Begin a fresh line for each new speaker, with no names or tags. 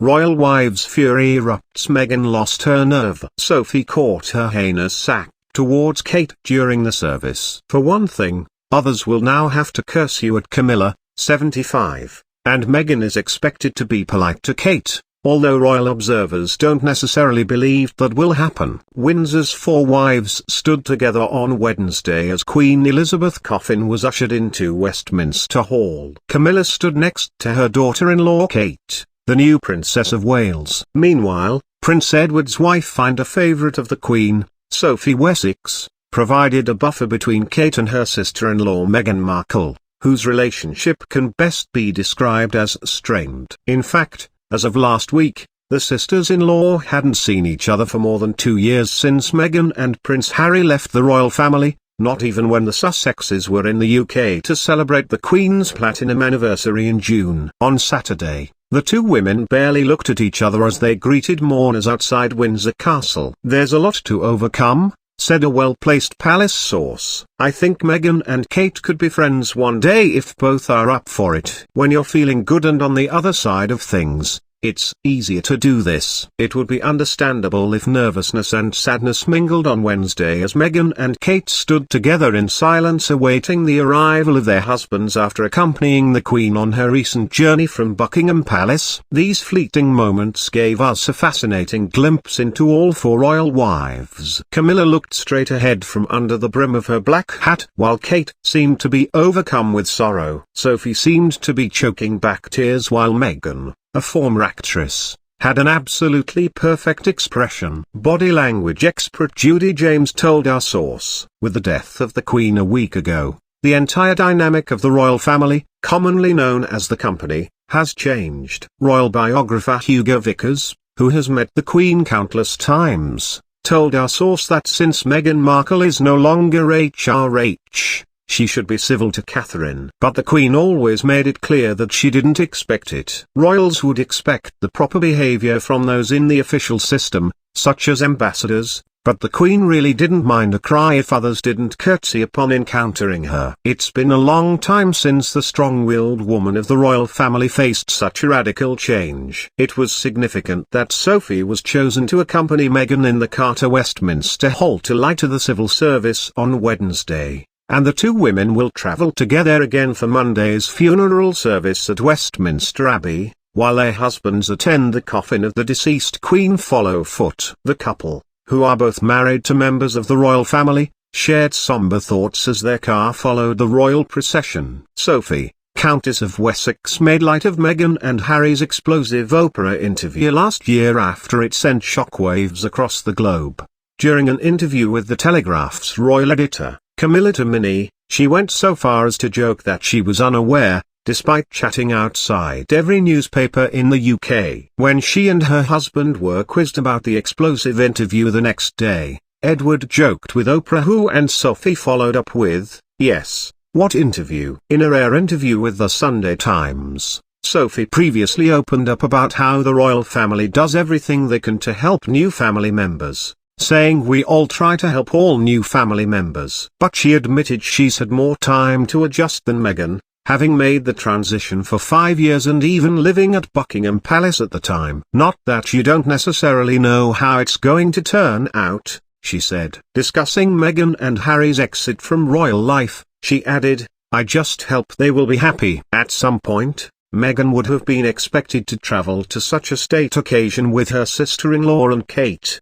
Royal wives' fury erupts. Meghan lost her nerve. Sophie caught her heinous act towards Kate during the service. For one thing, others will now have to curse you at Camilla, 75, and Meghan is expected to be polite to Kate, although royal observers don't necessarily believe that will happen. Windsor's four wives stood together on Wednesday as Queen Elizabeth's coffin was ushered into Westminster Hall. Camilla stood next to her daughter-in-law Kate, the new Princess of Wales. Meanwhile, Prince Edward's wife and a favourite of the Queen, Sophie Wessex, provided a buffer between Kate and her sister-in-law Meghan Markle, whose relationship can best be described as strained. In fact, as of last week, the sisters-in-law hadn't seen each other for more than 2 years since Meghan and Prince Harry left the royal family, not even when the Sussexes were in the UK to celebrate the Queen's platinum anniversary in June. On Saturday, the two women barely looked at each other as they greeted mourners outside Windsor Castle. "There's a lot to overcome," said a well-placed palace source. "I think Meghan and Kate could be friends one day if both are up for it. When you're feeling good and on the other side of things, it's easier to do this." It would be understandable if nervousness and sadness mingled on Wednesday as Meghan and Kate stood together in silence awaiting the arrival of their husbands after accompanying the Queen on her recent journey from Buckingham Palace. These fleeting moments gave us a fascinating glimpse into all four royal wives. Camilla looked straight ahead from under the brim of her black hat, while Kate seemed to be overcome with sorrow. Sophie seemed to be choking back tears, while Meghan, a former actress, had an absolutely perfect expression. Body language expert Judy James told our source, "With the death of the Queen a week ago, the entire dynamic of the royal family, commonly known as the company, has changed." Royal biographer Hugo Vickers, who has met the Queen countless times, told our source that since Meghan Markle is no longer HRH, she should be civil to Catherine. But the Queen always made it clear that she didn't expect it. Royals would expect the proper behaviour from those in the official system, such as ambassadors, but the Queen really didn't mind a cry if others didn't curtsy upon encountering her. It's been a long time since the strong-willed woman of the royal family faced such a radical change. It was significant that Sophie was chosen to accompany Meghan in the car to Westminster Hall to light the civil service on Wednesday, and the two women will travel together again for Monday's funeral service at Westminster Abbey, while their husbands attend the coffin of the deceased Queen follow foot. The couple, who are both married to members of the royal family, shared somber thoughts as their car followed the royal procession. Sophie, Countess of Wessex, made light of Meghan and Harry's explosive Oprah interview last year after it sent shockwaves across the globe. During an interview with The Telegraph's royal editor, Camilla Tominey, she went so far as to joke that she was unaware, despite chatting outside every newspaper in the UK. When she and her husband were quizzed about the explosive interview the next day, Edward joked with Oprah, who and Sophie followed up with, "Yes, what interview?" In a rare interview with the Sunday Times, Sophie previously opened up about how the royal family does everything they can to help new family members, saying, "We all try to help all new family members." But she admitted she's had more time to adjust than Meghan, having made the transition for 5 years and even living at Buckingham Palace at the time. "Not that you don't necessarily know how it's going to turn out," she said. Discussing Meghan and Harry's exit from royal life, she added, "I just hope they will be happy." At some point, Meghan would have been expected to travel to such a state occasion with her sister-in-law and Kate,